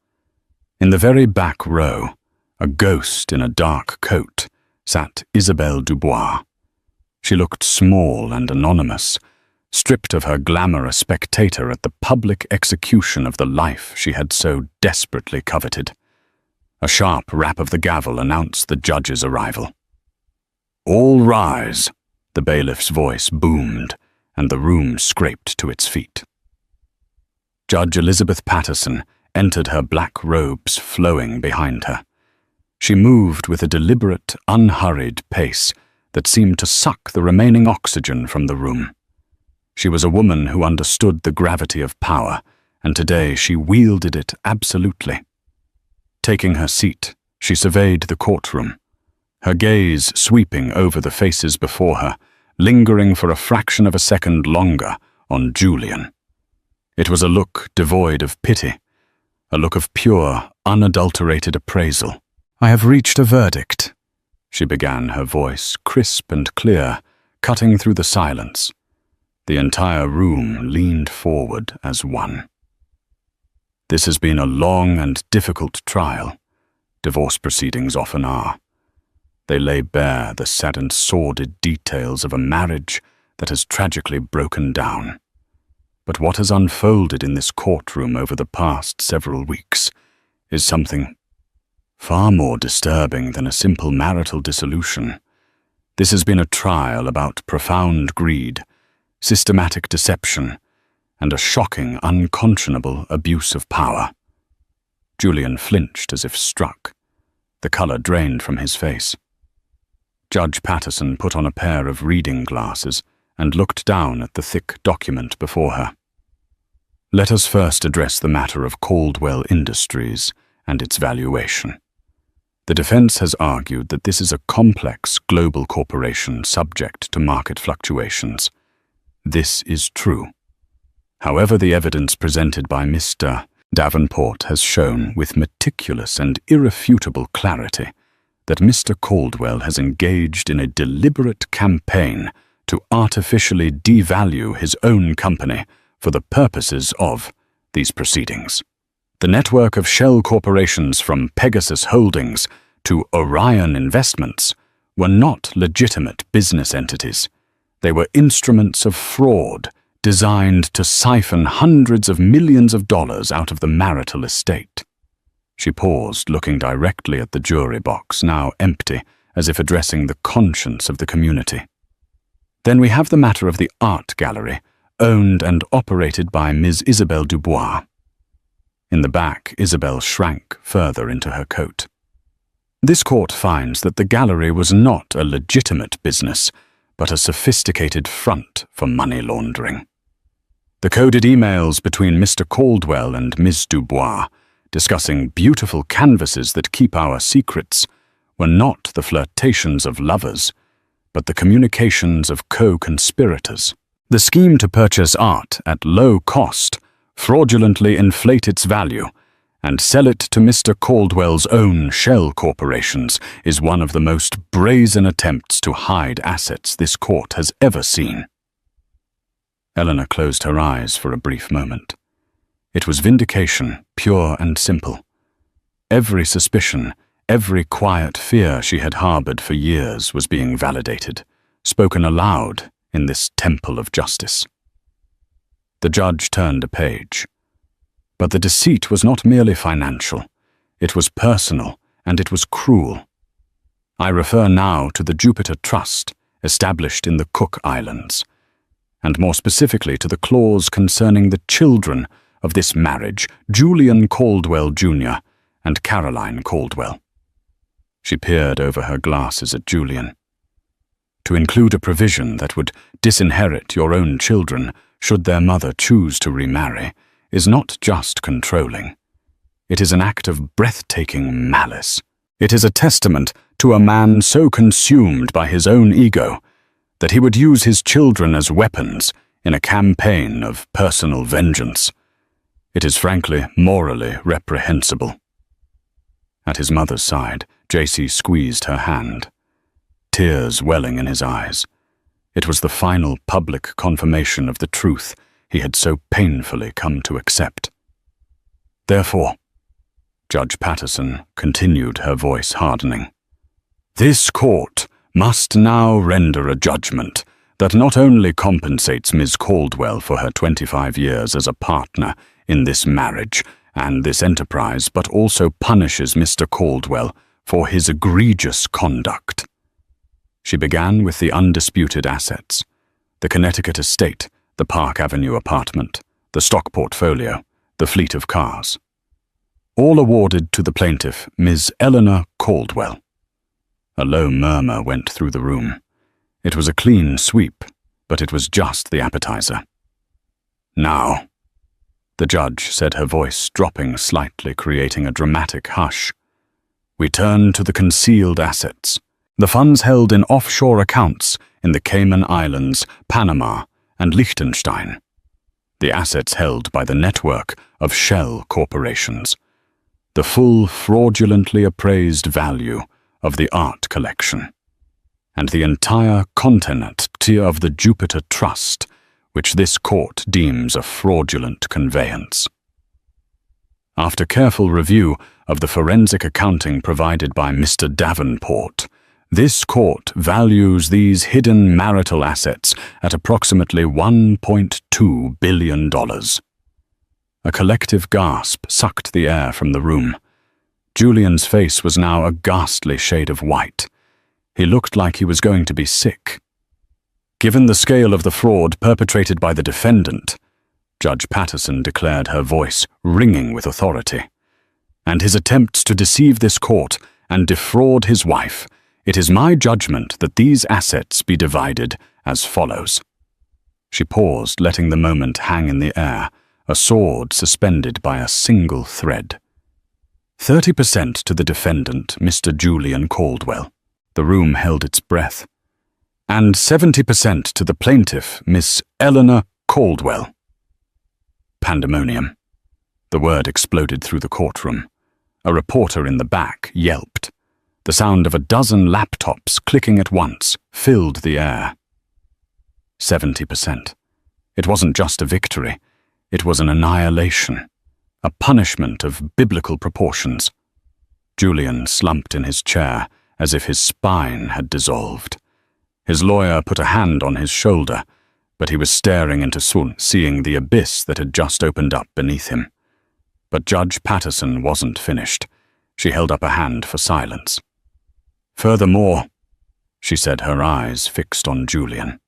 In the very back row, a ghost in a dark coat, sat Isabelle Dubois. She looked small and anonymous, stripped of her glamour, a spectator at the public execution of the life she had so desperately coveted. A sharp rap of the gavel announced the judge's arrival. "All rise," the bailiff's voice boomed, and the room scraped to its feet. Judge Elizabeth Patterson entered, her black robes flowing behind her. She moved with a deliberate, unhurried pace that seemed to suck the remaining oxygen from the room. She was a woman who understood the gravity of power, and today she wielded it absolutely. Taking her seat, she surveyed the courtroom, her gaze sweeping over the faces before her, lingering for a fraction of a second longer on Julian. It was a look devoid of pity, a look of pure, unadulterated appraisal. "I have reached a verdict," she began, her voice crisp and clear, cutting through the silence. The entire room leaned forward as one. "This has been a long and difficult trial. Divorce proceedings often are. They lay bare the sad and sordid details of a marriage that has tragically broken down. But what has unfolded in this courtroom over the past several weeks is something far more disturbing than a simple marital dissolution. This has been a trial about profound greed, systematic deception, and a shocking, unconscionable abuse of power." Julian flinched as if struck. The color drained from his face. Judge Patterson put on a pair of reading glasses and looked down at the thick document before her. "Let us first address the matter of Caldwell Industries and its valuation. The defense has argued that this is a complex global corporation subject to market fluctuations. This is true. However, the evidence presented by Mr. Davenport has shown with meticulous and irrefutable clarity that Mr. Caldwell has engaged in a deliberate campaign to artificially devalue his own company for the purposes of these proceedings. The network of shell corporations from Pegasus Holdings to Orion Investments were not legitimate business entities. They were instruments of fraud designed to siphon hundreds of millions of dollars out of the marital estate. She paused, looking directly at the jury box, now empty, as if addressing the conscience of the community. Then we have the matter of the art gallery, owned and operated by Ms. Isabelle Dubois. In the back, Isabelle shrank further into her coat. This court finds that the gallery was not a legitimate business, but a sophisticated front for money laundering. The coded emails between Mr. Caldwell and Ms. Dubois, discussing beautiful canvases that keep our secrets, were not the flirtations of lovers, but the communications of co-conspirators. The scheme to purchase art at low cost, fraudulently inflate its value, and sell it to Mr. Caldwell's own shell corporations is one of the most brazen attempts to hide assets this court has ever seen. Eleanor closed her eyes for a brief moment. It was vindication, pure and simple. Every suspicion, every quiet fear she had harbored for years was being validated, spoken aloud in this temple of justice. The judge turned a page. But the deceit was not merely financial. It was personal, and it was cruel. I refer now to the Jupiter Trust, established in the Cook Islands, and more specifically to the clause concerning the children of this marriage, Julian Caldwell Jr. and Caroline Caldwell. She peered over her glasses at Julian. To include a provision that would disinherit your own children should their mother choose to remarry is not just controlling. It is an act of breathtaking malice. It is a testament to a man so consumed by his own ego that he would use his children as weapons in a campaign of personal vengeance. It is frankly morally reprehensible. At his mother's side, J.C. squeezed her hand, tears welling in his eyes. It was the final public confirmation of the truth he had so painfully come to accept. Therefore, Judge Patterson continued, her voice hardening, this court must now render a judgment that not only compensates Ms. Caldwell for her 25 years as a partner in this marriage and this enterprise, but also punishes Mr. Caldwell for his egregious conduct. She began with the undisputed assets, the Connecticut estate, the Park Avenue apartment, the stock portfolio, the fleet of cars. All awarded to the plaintiff, Ms. Eleanor Caldwell. A low murmur went through the room. It was a clean sweep, but it was just the appetizer. Now, the judge said, her voice dropping slightly, creating a dramatic hush, we turn to the concealed assets, the funds held in offshore accounts in the Cayman Islands, Panama, and Liechtenstein, the assets held by the network of shell corporations, the full fraudulently appraised value of the art collection, and the entire content of the Jupiter Trust, which this court deems a fraudulent conveyance. After careful review of the forensic accounting provided by Mr. Davenport, this court values these hidden marital assets at approximately $1.2 billion. A collective gasp sucked the air from the room. Julian's face was now a ghastly shade of white. He looked like he was going to be sick. Given the scale of the fraud perpetrated by the defendant, Judge Patterson declared, her voice ringing with authority, and his attempts to deceive this court and defraud his wife, it is my judgment that these assets be divided as follows. She paused, letting the moment hang in the air, a sword suspended by a single thread. 30% to the defendant, Mr. Julian Caldwell. The room held its breath. And 70% to the plaintiff, Miss Eleanor Caldwell. Pandemonium. The word exploded through the courtroom. A reporter in the back yelped. The sound of a dozen laptops clicking at once filled the air. 70%. It wasn't just a victory. It was an annihilation. A punishment of biblical proportions. Julian slumped in his chair as if his spine had dissolved. His lawyer put a hand on his shoulder, but he was staring into Sun, seeing the abyss that had just opened up beneath him. But Judge Patterson wasn't finished. She held up a hand for silence. Furthermore, she said, her eyes fixed on Julian,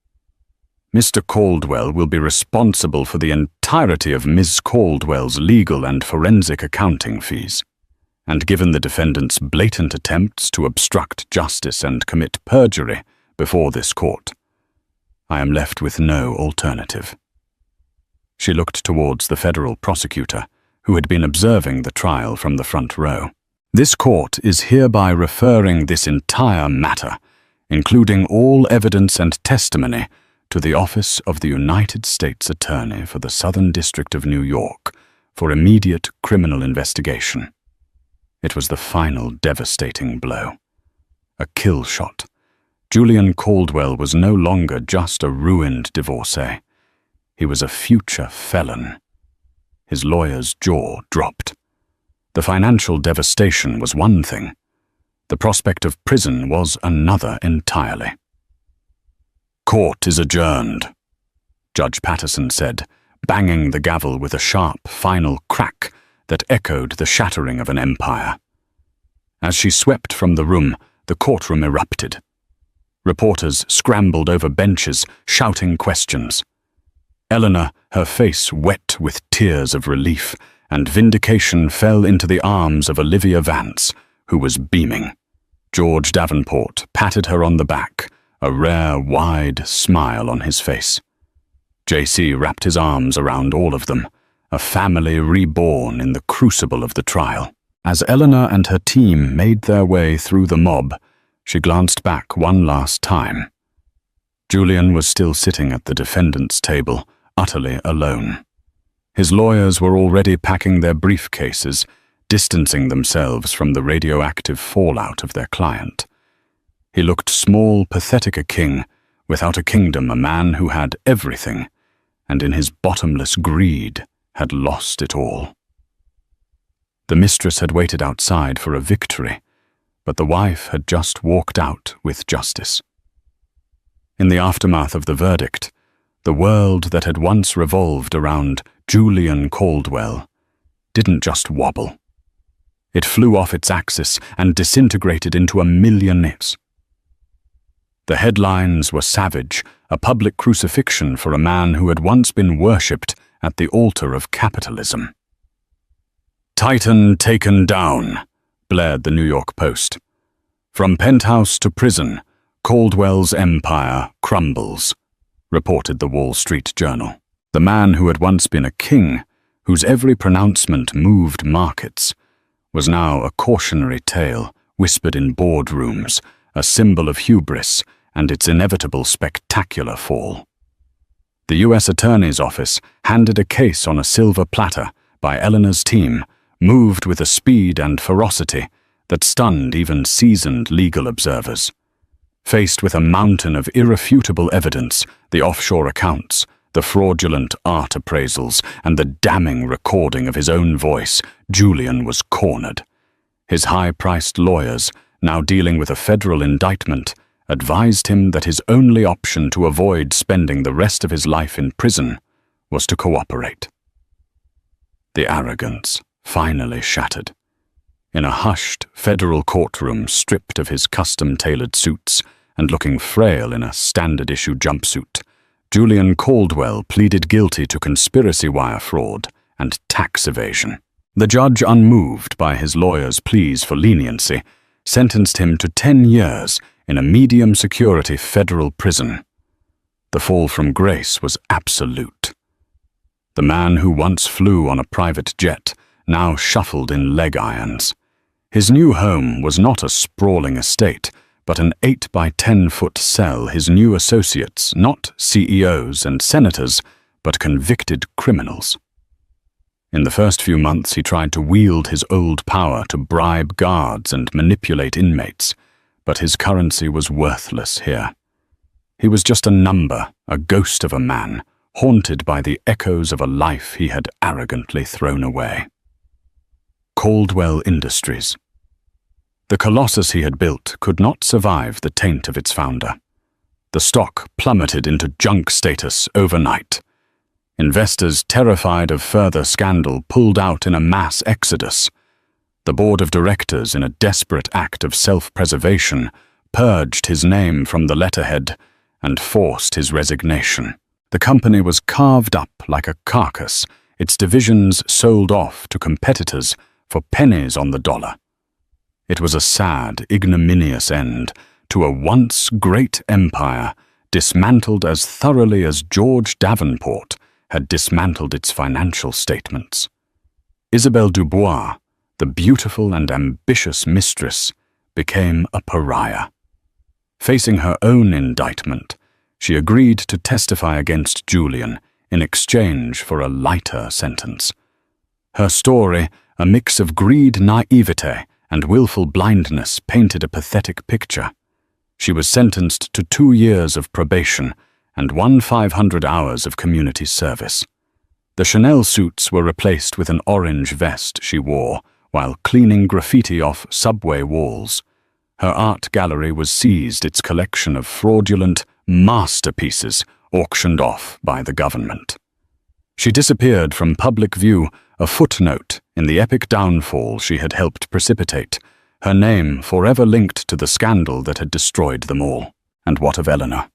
Mr. Caldwell will be responsible for the entirety of Ms. Caldwell's legal and forensic accounting fees. And given the defendant's blatant attempts to obstruct justice and commit perjury before this court, I am left with no alternative. She looked towards the federal prosecutor, who had been observing the trial from the front row. This court is hereby referring this entire matter, including all evidence and testimony, to the Office of the United States Attorney for the Southern District of New York for immediate criminal investigation. It was the final devastating blow. A kill shot. Julian Caldwell was no longer just a ruined divorcee. He was a future felon. His lawyer's jaw dropped. The financial devastation was one thing. The prospect of prison was another entirely. Court is adjourned, Judge Patterson said, banging the gavel with a sharp, final crack that echoed the shattering of an empire. As she swept from the room, the courtroom erupted. Reporters scrambled over benches, shouting questions. Eleanor, her face wet with tears of relief and vindication, fell into the arms of Olivia Vance, who was beaming. George Davenport patted her on the back, a rare, wide smile on his face. J.C. wrapped his arms around all of them, a family reborn in the crucible of the trial. As Eleanor and her team made their way through the mob, she glanced back one last time. Julian was still sitting at the defendant's table, utterly alone. His lawyers were already packing their briefcases, distancing themselves from the radioactive fallout of their client. He looked small, pathetic a king, without a kingdom, a man who had everything, and in his bottomless greed had lost it all. The mistress had waited outside for a victory, but the wife had just walked out with justice. In the aftermath of the verdict, the world that had once revolved around Julian Caldwell didn't just wobble. It flew off its axis and disintegrated into a million bits. The headlines were savage, a public crucifixion for a man who had once been worshipped at the altar of capitalism. "Titan taken down," blared the New York Post. "From penthouse to prison, Caldwell's empire crumbles," reported the Wall Street Journal. The man who had once been a king, whose every pronouncement moved markets, was now a cautionary tale whispered in boardrooms, a symbol of hubris and its inevitable spectacular fall. The U.S. Attorney's Office handed a case on a silver platter by Eleanor's team, moved with a speed and ferocity that stunned even seasoned legal observers. Faced with a mountain of irrefutable evidence, the offshore accounts, the fraudulent art appraisals, and the damning recording of his own voice, Julian was cornered. His high-priced lawyers, now dealing with a federal indictment, advised him that his only option to avoid spending the rest of his life in prison was to cooperate. The arrogance finally shattered. In a hushed federal courtroom stripped of his custom-tailored suits and looking frail in a standard-issue jumpsuit, Julian Caldwell pleaded guilty to conspiracy wire fraud and tax evasion. The judge, unmoved by his lawyer's pleas for leniency, sentenced him to 10 years in a medium-security federal prison. The fall from grace was absolute. The man who once flew on a private jet now shuffled in leg irons. His new home was not a sprawling estate, but an 8 by 10-foot cell his new associates, not CEOs and senators, but convicted criminals. In the first few months, he tried to wield his old power to bribe guards and manipulate inmates, but his currency was worthless here. He was just a number, a ghost of a man, haunted by the echoes of a life he had arrogantly thrown away. Caldwell Industries. The colossus he had built could not survive the taint of its founder. The stock plummeted into junk status overnight. Investors, terrified of further scandal, pulled out in a mass exodus. The board of directors, in a desperate act of self-preservation, purged his name from the letterhead and forced his resignation. The company was carved up like a carcass, its divisions sold off to competitors for pennies on the dollar. It was a sad, ignominious end to a once great empire dismantled as thoroughly as George Davenport had dismantled its financial statements. Isabelle Dubois, the beautiful and ambitious Mistress, became a pariah. Facing her own indictment, she agreed to testify against Julian in exchange for a lighter sentence. Her story, a mix of greed, naivete, and willful blindness, painted a pathetic picture. She was sentenced to 2 years of probation and 500 hours of community service. The Chanel suits were replaced with an orange vest she wore while cleaning graffiti off subway walls. Her art gallery was seized, its collection of fraudulent masterpieces auctioned off by the government. She disappeared from public view, a footnote in the epic downfall she had helped precipitate, her name forever linked to the scandal that had destroyed them all. And what of Eleanor?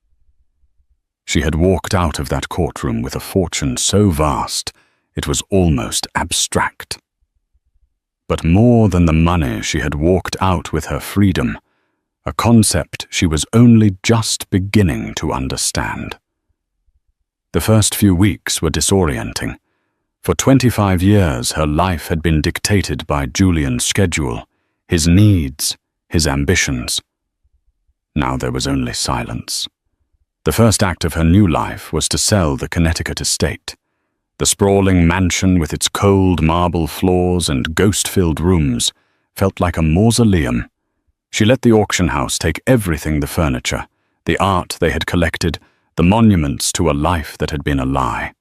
She had walked out of that courtroom with a fortune so vast it was almost abstract. But more than the money, she had walked out with her freedom, a concept she was only just beginning to understand. The first few weeks were disorienting. For 25 years, her life had been dictated by Julian's schedule, his needs, his ambitions. Now there was only silence. The first act of her new life was to sell the Connecticut estate. The sprawling mansion with its cold marble floors and ghost-filled rooms felt like a mausoleum. She let the auction house take everything: the furniture, the art they had collected, the monuments to a life that had been a lie.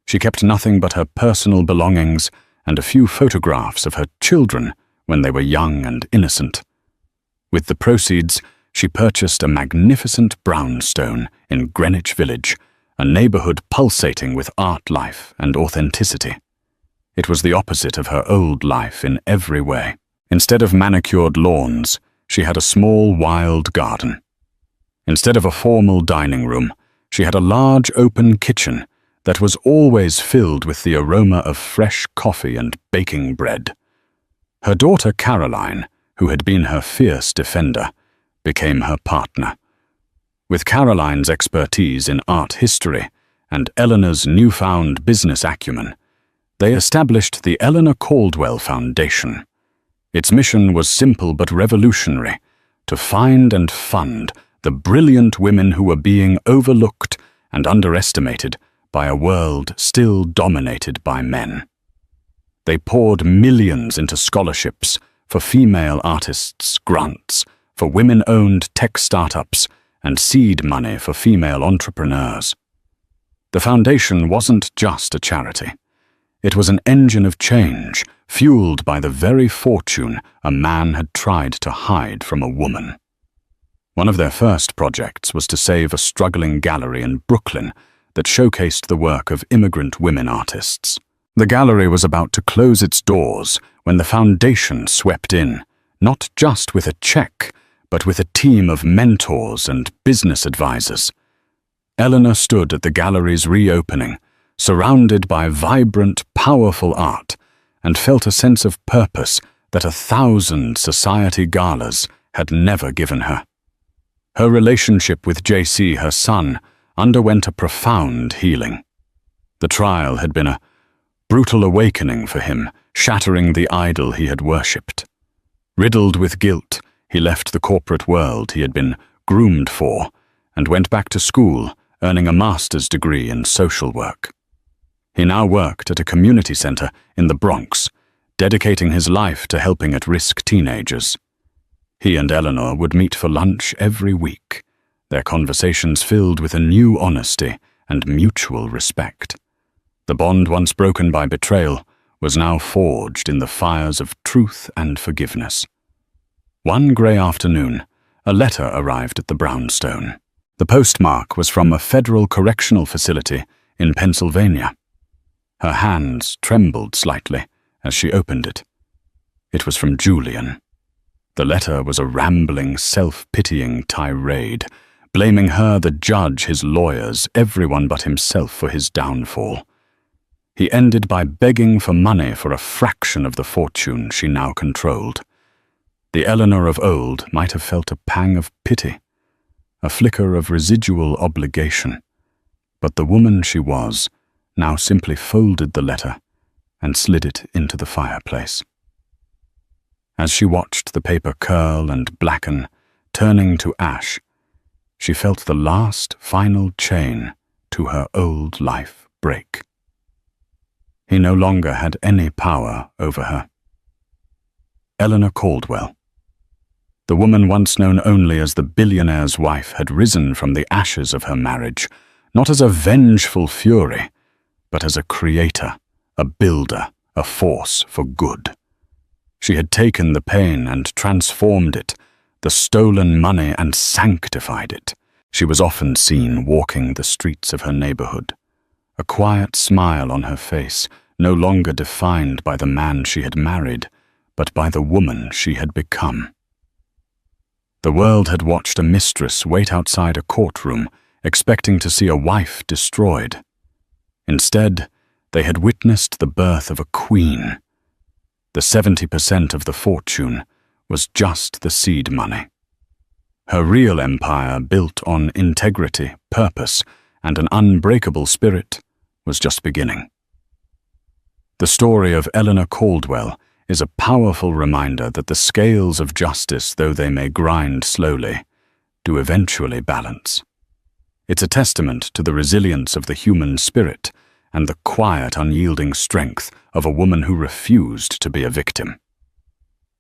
She kept nothing but her personal belongings and a few photographs of her children when they were young and innocent. With the proceeds, she purchased a magnificent brownstone in Greenwich Village, a neighborhood pulsating with art life and authenticity. It was the opposite of her old life in every way. Instead of manicured lawns, she had a small wild garden. Instead of a formal dining room, she had a large open kitchen that was always filled with the aroma of fresh coffee and baking bread. Her daughter Caroline, who had been her fierce defender, became her partner. With Caroline's expertise in art history and Eleanor's newfound business acumen, they established the Eleanor Caldwell Foundation. Its mission was simple but revolutionary: to find and fund the brilliant women who were being overlooked and underestimated by a world still dominated by men. They poured millions into scholarships for female artists, grants for women-owned tech startups, and seed money for female entrepreneurs. The foundation wasn't just a charity. It was an engine of change, fueled by the very fortune a man had tried to hide from a woman. One of their first projects was to save a struggling gallery in Brooklyn that showcased the work of immigrant women artists. The gallery was about to close its doors when the foundation swept in, not just with a check, but with a team of mentors and business advisors. Eleanor stood at the gallery's reopening, surrounded by vibrant, powerful art, and felt a sense of purpose that 1,000 society galas had never given her. Her relationship with JC, her son, underwent a profound healing. The trial had been a brutal awakening for him, shattering the idol he had worshipped. Riddled with guilt, he left the corporate world he had been groomed for and went back to school, earning a master's degree in social work. He now worked at a community center in the Bronx, dedicating his life to helping at-risk teenagers. He and Eleanor would meet for lunch every week, their conversations filled with a new honesty and mutual respect. The bond once broken by betrayal was now forged in the fires of truth and forgiveness. One grey afternoon, a letter arrived at the brownstone. The postmark was from a federal correctional facility in Pennsylvania. Her hands trembled slightly as she opened it. It was from Julian. The letter was a rambling, self-pitying tirade, blaming her, the judge, his lawyers, everyone but himself for his downfall. He ended by begging for money for a fraction of the fortune she now controlled. The Eleanor of old might have felt a pang of pity, a flicker of residual obligation, but the woman she was now simply folded the letter and slid it into the fireplace. As she watched the paper curl and blacken, turning to ash, she felt the last final chain to her old life break. He no longer had any power over her. Eleanor Caldwell. The woman once known only as the billionaire's wife had risen from the ashes of her marriage, not as a vengeful fury, but as a creator, a builder, a force for good. She had taken the pain and transformed it, the stolen money, and sanctified it. She was often seen walking the streets of her neighborhood, a quiet smile on her face, no longer defined by the man she had married, but by the woman she had become. The world had watched a mistress wait outside a courtroom, expecting to see a wife destroyed. Instead, they had witnessed the birth of a queen. The 70% of the fortune was just the seed money. Her real empire, built on integrity, purpose, and an unbreakable spirit, was just beginning. The story of Eleanor Caldwell is a powerful reminder that the scales of justice, though they may grind slowly, do eventually balance. It's a testament to the resilience of the human spirit and the quiet, unyielding strength of a woman who refused to be a victim.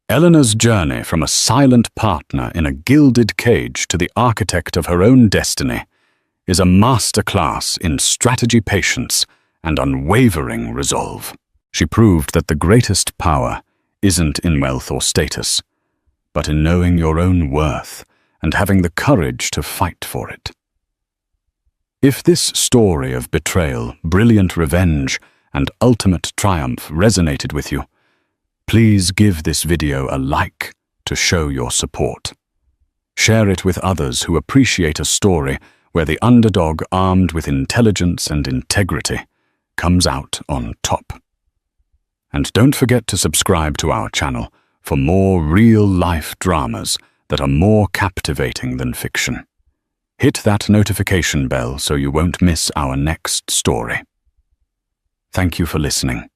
Eleanor's journey from a silent partner in a gilded cage to the architect of her own destiny is a masterclass in strategy, patience, and unwavering resolve. She proved that the greatest power isn't in wealth or status, but in knowing your own worth and having the courage to fight for it. If this story of betrayal, brilliant revenge, and ultimate triumph resonated with you, please give this video a like to show your support. Share it with others who appreciate a story where the underdog, armed with intelligence and integrity, comes out on top. And don't forget to subscribe to our channel for more real-life dramas that are more captivating than fiction. Hit that notification bell so you won't miss our next story. Thank you for listening.